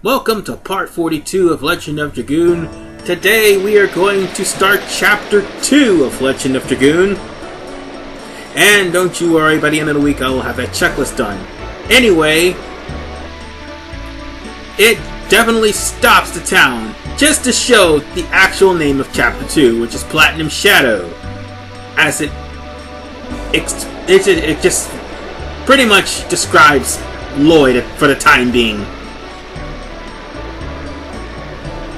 Welcome to part 42 of Legend of Dragoon. Today we are going to start chapter 2 of Legend of Dragoon. And don't you worry, by the end of the week I will have that checklist done. Anyway, it definitely stops the town just to show the actual name of chapter 2, which is Platinum Shadow. As it just pretty much describes Lloyd for the time being.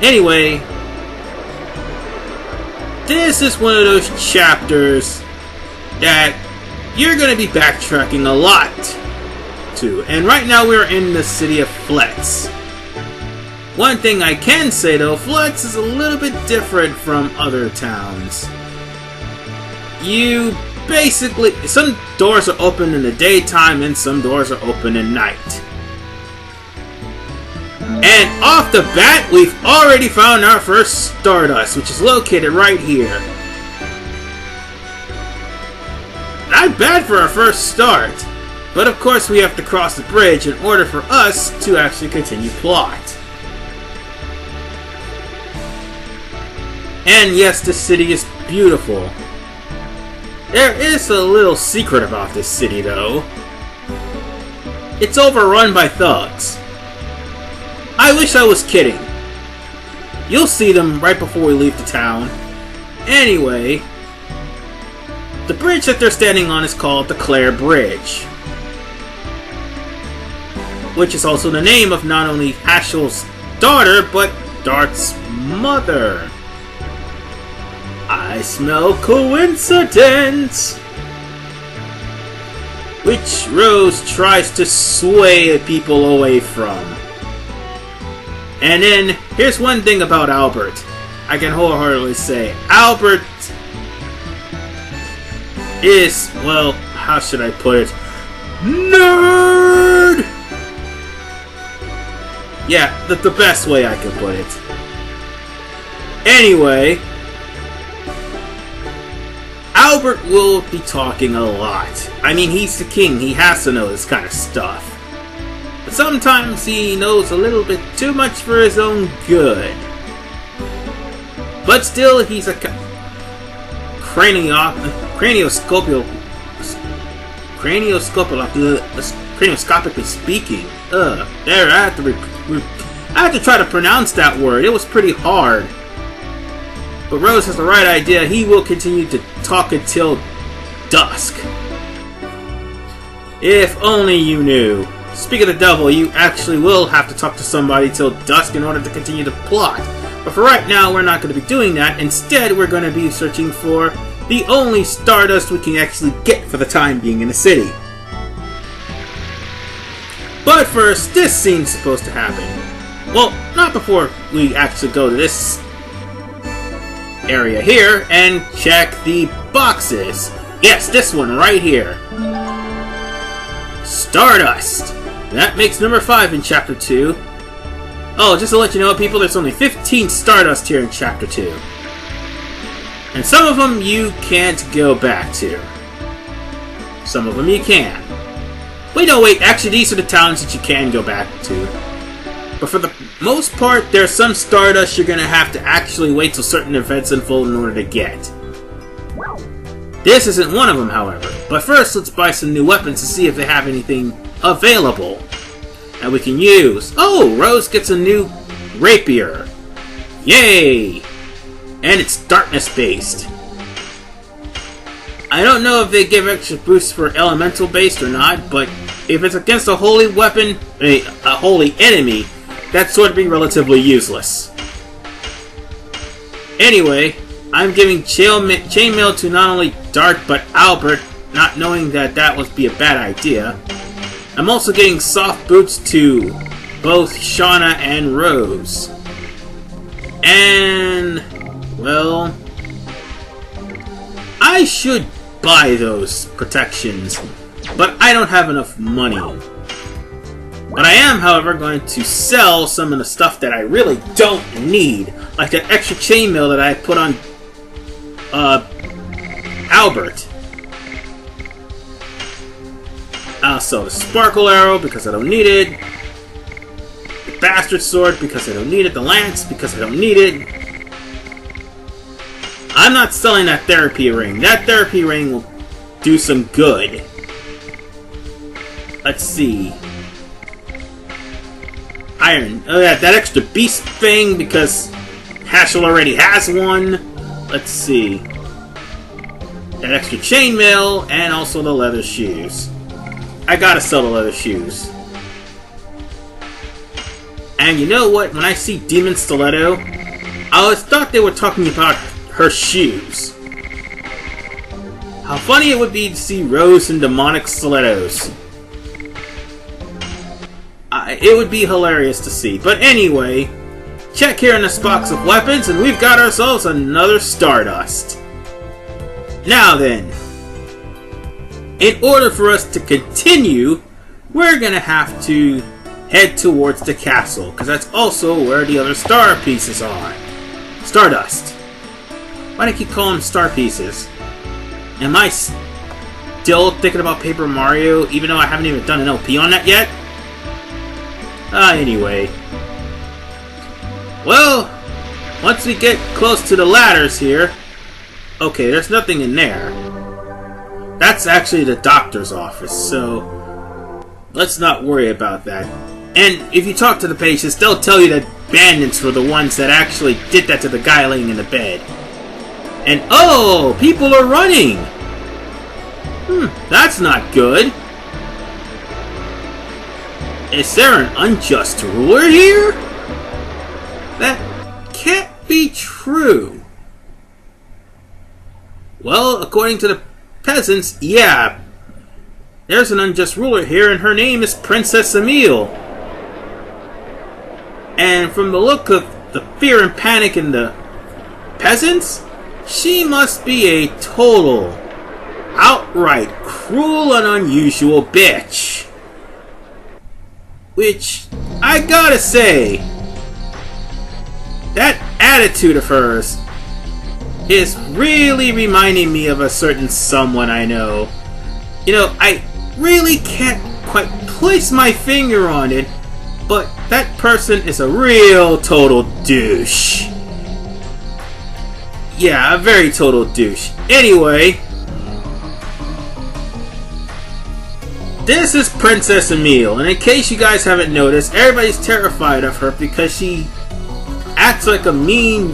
Anyway, this is one of those chapters that you're going to be backtracking a lot to. And right now we're in the city of Flex. One thing I can say though, Flex is a little bit different from other towns. You basically, some doors are open in the daytime and some doors are open at night. And off the bat, we've already found our first Stardust, which is located right here. Not bad for our first start, but of course we have to cross the bridge in order for us to actually continue plot. And yes, the city is beautiful. There is a little secret about this city though. It's overrun by thugs. I wish I was kidding. You'll see them right before we leave the town. Anyway, the bridge that they're standing on is called the Claire Bridge, which is also the name of not only Hashel's daughter, but Dart's mother. I smell coincidence! Which Rose tries to sway people away from. And then, here's one thing about Albert. I can wholeheartedly say, Albert is, well, how should I put it? Nerd! Yeah, the best way I can put it. Anyway, Albert will be talking a lot. I mean, he's the king, he has to know this kind of stuff. But sometimes he knows a little bit too much for his own good. But still, he's a cranioscopically speaking. There, I had to try to pronounce that word. It was pretty hard. But Rose has the right idea. He will continue to talk until dusk. If only you knew. Speak of the devil, you actually will have to talk to somebody till dusk in order to continue the plot. But for right now, we're not going to be doing that. Instead, we're going to be searching for the only Stardust we can actually get for the time being in the city. But first, this scene's supposed to happen. Well, not before we actually go to this area here and check the boxes. Yes, this one right here. Stardust! That makes number 5 in chapter 2. Oh, just to let you know, people, there's only 15 Stardust here in chapter 2. And some of them you can't go back to. Some of them you can. Wait, no, wait, actually these are the towns that you can go back to. But for the most part, there's some Stardust you're gonna have to actually wait till certain events unfold in order to get. This isn't one of them, however. But first, let's buy some new weapons to see if they have anything available that we can use. Oh, Rose gets a new rapier. Yay! And it's darkness-based. I don't know if they give extra boosts for elemental-based or not, but if it's against a holy weapon, a holy enemy, that's sort of be relatively useless. Anyway, I'm giving chainmail to not only Dart but Albert, not knowing that that would be a bad idea. I'm also getting soft boots to both Shauna and Rose. And, well, I should buy those protections, but I don't have enough money. But I am, however, going to sell some of the stuff that I really don't need, like that extra chainmail that I put on Albert. I'll sell the sparkle arrow because I don't need it. bastard sword because I don't need it. The lance because I don't need it. I'm not selling that therapy ring. That therapy ring will do some good. Let's see. Iron. Oh yeah, that extra beast thing because Haschel already has one. Let's see. That extra chainmail and also the leather shoes. I gotta sell the leather shoes. And you know what? When I see Demon Stiletto, I always thought they were talking about her shoes. How funny it would be to see Rose in demonic stilettos. It would be hilarious to see. But anyway, check here in this box of weapons and we've got ourselves another Stardust. Now then, in order for us to continue, we're gonna have to head towards the castle, because that's also where the other star pieces are. Stardust. Why do I keep calling them star pieces? Am I still thinking about Paper Mario, even though I haven't even done an LP on that yet? Anyway. Well, once we get close to the ladders here... Okay, there's nothing in there. That's actually the doctor's office, so... let's not worry about that. And if you talk to the patients, they'll tell you that bandits were the ones that actually did that to the guy laying in the bed. And oh, people are running! That's not good. Is there an unjust ruler here? That can't be true. Well, according to the peasants, yeah. There's an unjust ruler here, and her name is Princess Emile. And from the look of the fear and panic in the peasants, she must be a total, outright cruel and unusual bitch. Which, I gotta say, that attitude of hers is really reminding me of a certain someone I know. You know, I really can't quite place my finger on it, but that person is a real total douche. Yeah, a very total douche. Anyway, this is Princess Emile, and in case you guys haven't noticed, everybody's terrified of her because she acts like a mean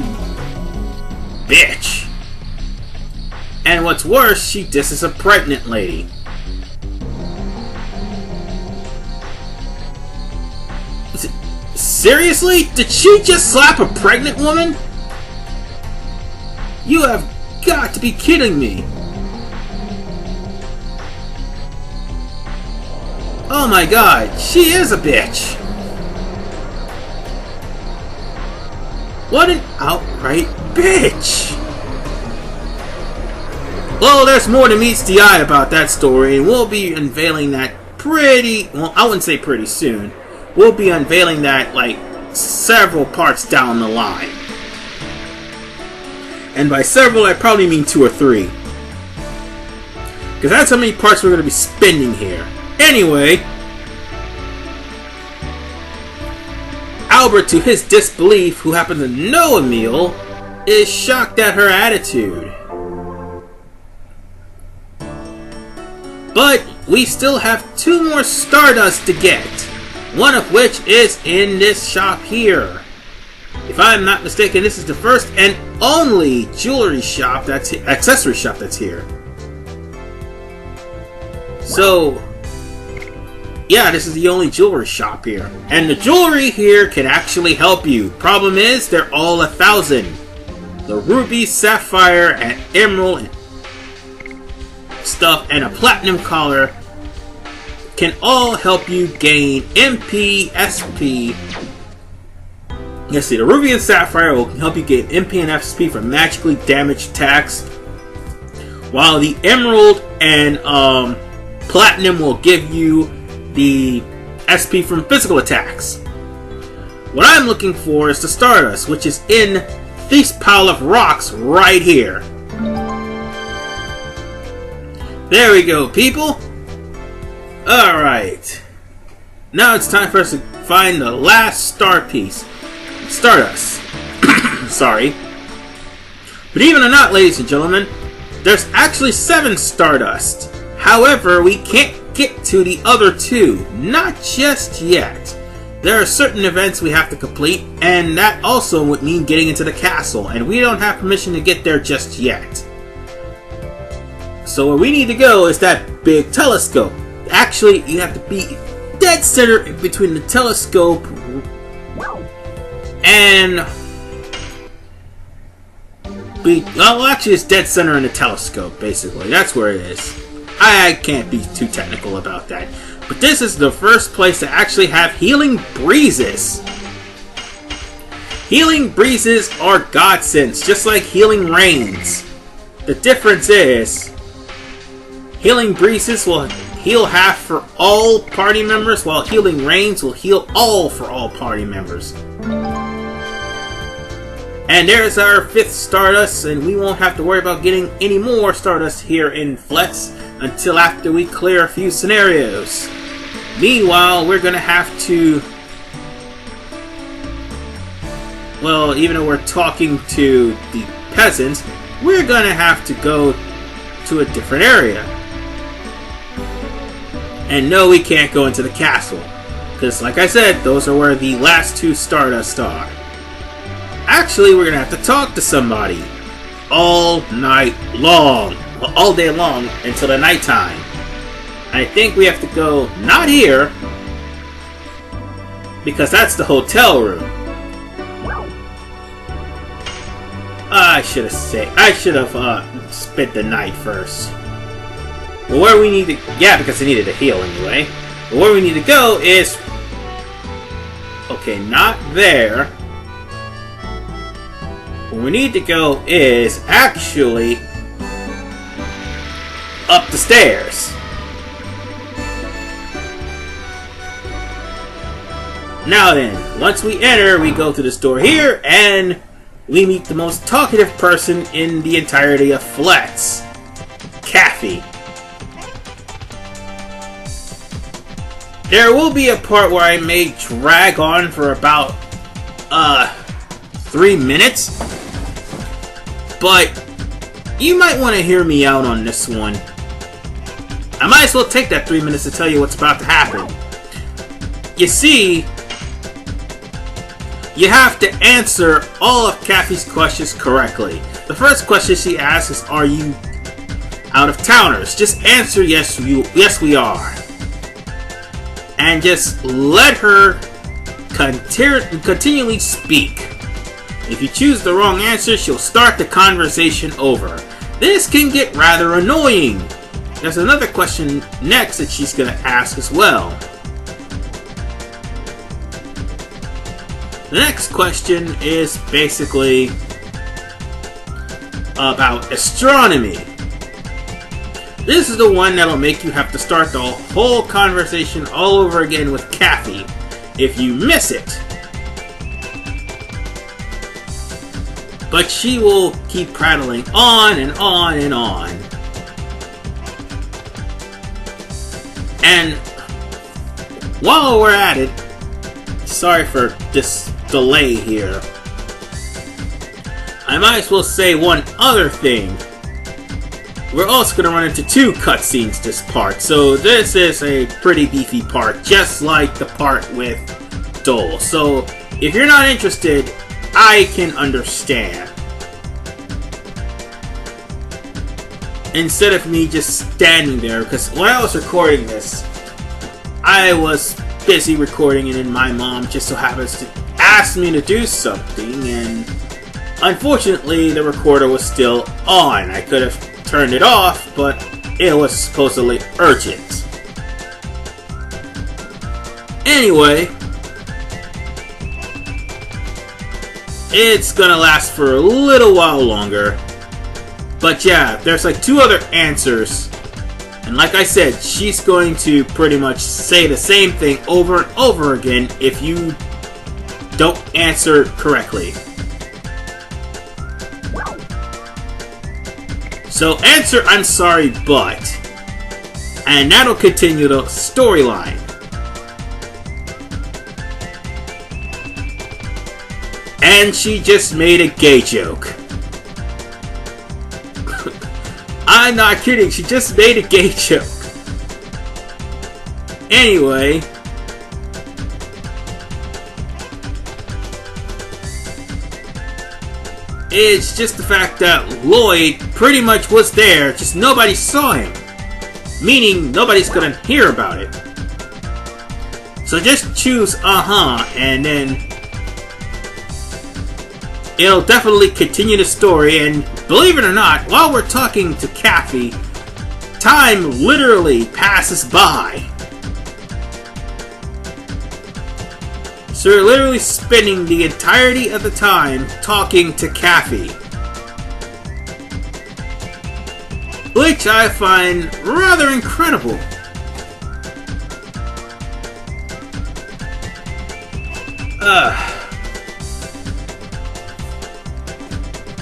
bitch. And what's worse, she disses a pregnant lady. Seriously? Did she just slap a pregnant woman? You have got to be kidding me. Oh my god, she is a bitch. What an outright bitch. Well, there's more than meets the eye about that story, and we'll be unveiling that well, I wouldn't say pretty soon. We'll be unveiling that, like, several parts down the line. And by several, I probably mean 2 or 3. Because that's how many parts we're going to be spending here. Anyway, Albert, to his disbelief, who happened to know Emile, is shocked at her attitude. But we still have 2 more Stardust to get. One of which is in this shop here. If I'm not mistaken, this is the first and only jewelry shop accessory shop that's here. So, yeah, this is the only jewelry shop here. And the jewelry here can actually help you. Problem is, they're all 1,000. The ruby, sapphire, and emerald stuff, and a platinum collar can all help you gain MP, SP. Let's see, the ruby and sapphire will help you gain MP and SP for magically damaged attacks, while the emerald and platinum will give you the SP from physical attacks. What I'm looking for is the Stardust, which is in this pile of rocks right here. There we go, people. Alright. Now it's time for us to find the last star piece. Stardust. Sorry. But even or not, ladies and gentlemen, there's actually 7 Stardust. However, we can't get to the other 2. Not just yet. There are certain events we have to complete, and that also would mean getting into the castle, and we don't have permission to get there just yet. So where we need to go is that big telescope. Actually, you have to be dead center in between the telescope and... well, actually it's dead center in the telescope, basically. That's where it is. I can't be too technical about that. But this is the first place to actually have healing breezes. Healing breezes are godsends, just like healing rains. The difference is, healing breezes will heal half for all party members, while healing rains will heal all for all party members. And there's our 5th Stardust, and we won't have to worry about getting any more Stardust here in Fletz until after we clear a few scenarios. Meanwhile, we're gonna have to... well, even though we're talking to the peasants, we're gonna have to go to a different area. And no, we can't go into the castle. Because, like I said, those are where the last 2 Stardust are. Actually, we're gonna have to talk to somebody. All night long. Well, all day long until the nighttime. I think we have to go, not here, because that's the hotel room. I should have spent the night first. Well, where we need to... yeah, because I needed a heal anyway. But where we need to go is... okay, not there. Where we need to go is actually up the stairs. Now then, once we enter, we go to this door here, and we meet the most talkative person in the entirety of Fletz. Kathy. There will be a part where I may drag on for about 3 minutes, but you might want to hear me out on this one. I might as well take that 3 minutes to tell you what's about to happen. You see, you have to answer all of Kathy's questions correctly. The first question she asks is, are you out-of-towners? Just answer yes, we are. And just let her continually speak. If you choose the wrong answer, she'll start the conversation over. This can get rather annoying. There's another question next that she's going to ask as well. The next question is basically about astronomy. This is the one that'll make you have to start the whole conversation all over again with Kathy if you miss it. But she will keep prattling on and on and on. And while we're at it, sorry for this delay here, I might as well say one other thing. We're also going to run into 2 cutscenes this part, so this is a pretty beefy part, just like the part with Dole. So if you're not interested, I can understand. Instead of me just standing there, because when I was recording this, I was busy recording, and then my mom just so happens to ask me to do something, and unfortunately the recorder was still on. I could have turned it off, but it was supposedly urgent. Anyway, it's gonna last for a little while longer. But yeah, there's like 2 other answers. And like I said, she's going to pretty much say the same thing over and over again if you don't answer correctly. So answer "I'm sorry, but," and that'll continue the storyline. And she just made a gay joke. I'm not kidding, she just made a gay joke. Anyway. It's just the fact that Lloyd pretty much was there, just nobody saw him. Meaning, nobody's gonna hear about it. So just choose and then it'll definitely continue the story, and believe it or not, while we're talking to Kathy, time literally passes by. So we're literally spending the entirety of the time talking to Kathy. Which I find rather incredible.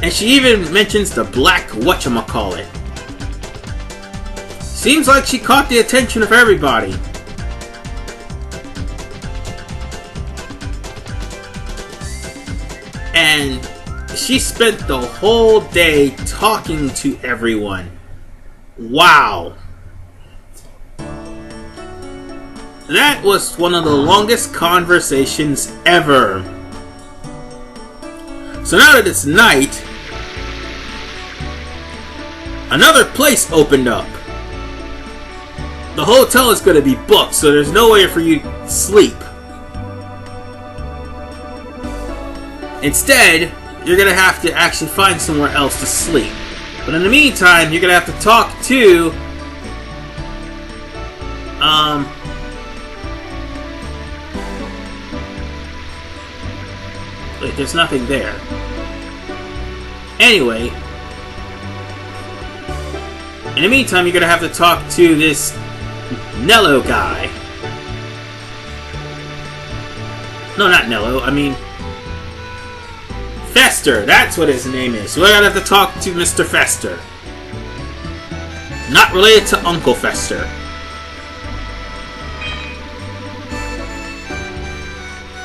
And she even mentions the black whatchamacallit. Seems like she caught the attention of everybody. And she spent the whole day talking to everyone. Wow. That was one of the longest conversations ever. So now that it's night, another place opened up. The hotel is going to be booked, so there's no way for you to sleep. Instead, you're going to have to actually find somewhere else to sleep. But in the meantime, you're going to have to talk to... Wait, there's nothing there. Anyway... In the meantime, you're going to have to talk to this Nello guy. No, not Nello, I mean... Fester, that's what his name is. So we're gonna have to talk to Mr. Fester. Not related to Uncle Fester.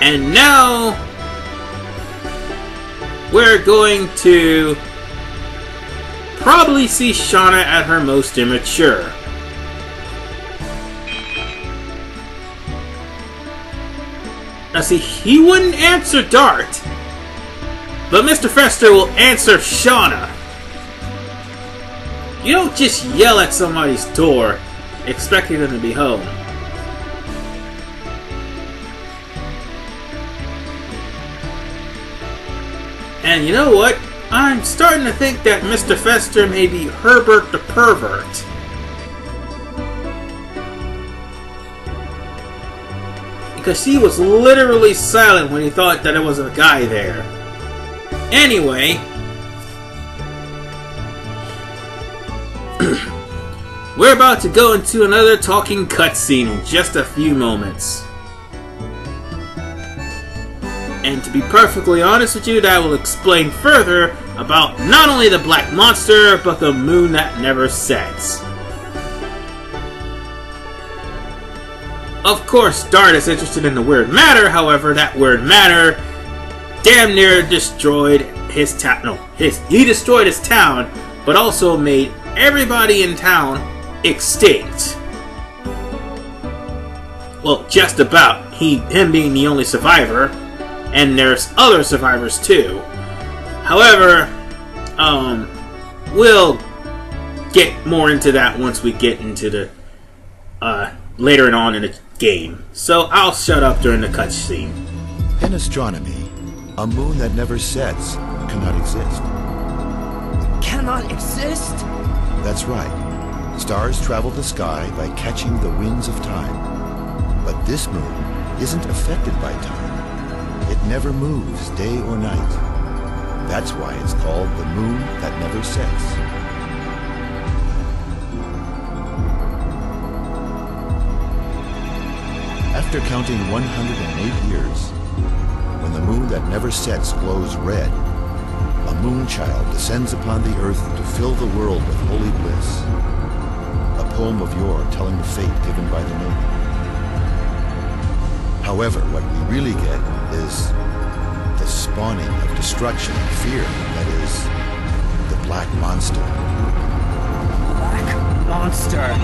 And now we're going to probably see Shauna at her most immature. Now see, he wouldn't answer Dart. But Mr. Fester will answer Shauna. You don't just yell at somebody's door expecting them to be home. And you know what? I'm starting to think that Mr. Fester may be Herbert the Pervert. Because he was literally silent when he thought that there was a guy there. Anyway, we're about to go into another talking cutscene in just a few moments. And to be perfectly honest with you, that will explain further about not only the Black Monster, but the moon that never sets. Of course, Dart is interested in the weird matter, however, that weird matter damn near destroyed his town. No, he destroyed his town, but also made everybody in town extinct. Well, just about. Him being the only survivor, and there's other survivors too. However, we'll get more into that once we get into the later on in the game. So I'll shut up during the cutscene. In astronomy, a moon that never sets cannot exist. Cannot exist? That's right. Stars travel the sky by catching the winds of time. But this moon isn't affected by time. It never moves day or night. That's why it's called the moon that never sets. After counting 108 years, when the moon that never sets glows red, a moon child descends upon the earth to fill the world with holy bliss. A poem of yore telling the fate given by the moon. However, what we really get is the spawning of destruction and fear, that is, the Black Monster. Black monster.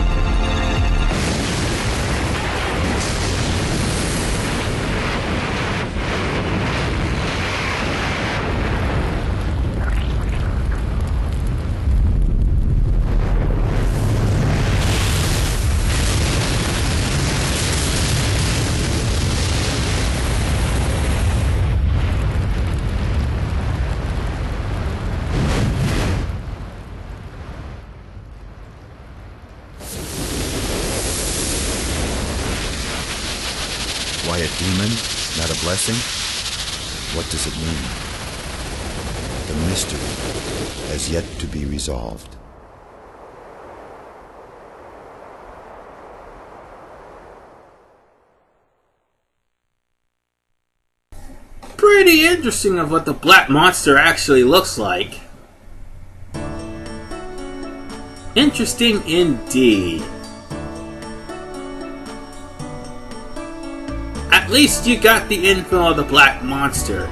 Why a demon, not a blessing? What does it mean? The mystery has yet to be resolved. Pretty interesting of what the Black Monster actually looks like. Interesting indeed. At least you got the info of the Black Monster.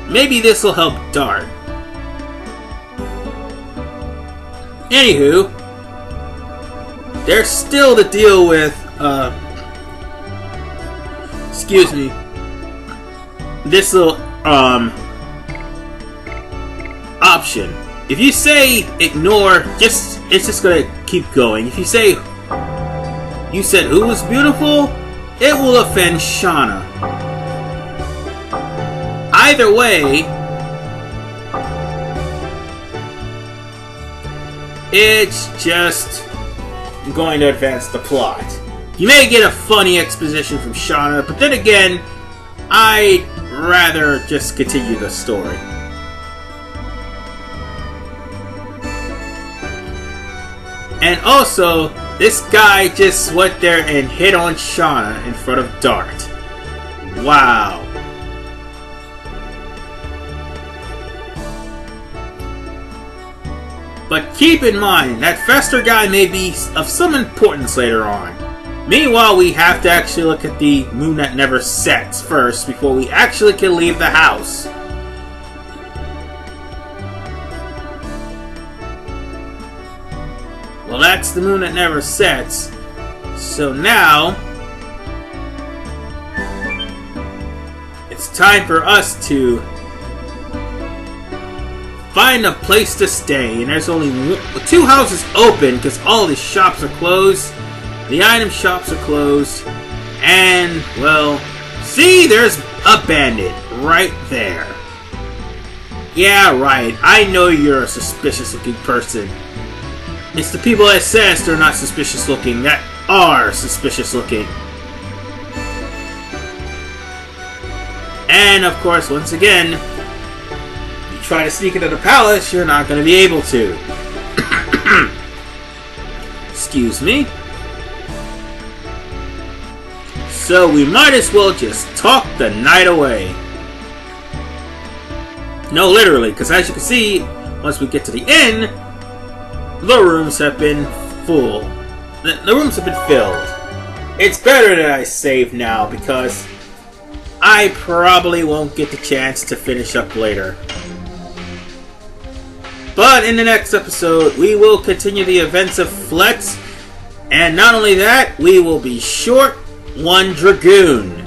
Maybe this will help Dart. Anywho, there's still to deal with, excuse me, this little, option. If you say ignore, it's just gonna keep going. If you say, you said who was beautiful, it will offend Shauna. Either way, it's just going to advance the plot. You may get a funny exposition from Shauna, but then again, I'd rather just continue the story. And also, this guy just went there and hit on Shauna in front of Dart. Wow. But keep in mind, that Fester guy may be of some importance later on. Meanwhile, we have to actually look at the moon that never sets first before we actually can leave the house. Well, that's the moon that never sets. So now, it's time for us to find a place to stay. And there's only two houses open because all the shops are closed. The item shops are closed. And, well, see, there's a bandit right there. Yeah, right. I know you're a suspicious looking person. It's the people that says they're not suspicious looking that are suspicious looking. And of course, once again, you try to sneak into the palace, you're not going to be able to. Excuse me. So we might as well just talk the night away. No, literally, because as you can see, once we get to the inn, the rooms have been full. The rooms have been filled. It's better that I save now because I probably won't get the chance to finish up later. But in the next episode, we will continue the events of Fletz. And not only that, we will be short one Dragoon.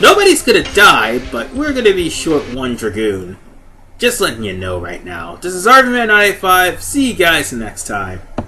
Nobody's gonna die, but we're gonna be short one Dragoon. Just letting you know right now. This is RVman985. See you guys next time.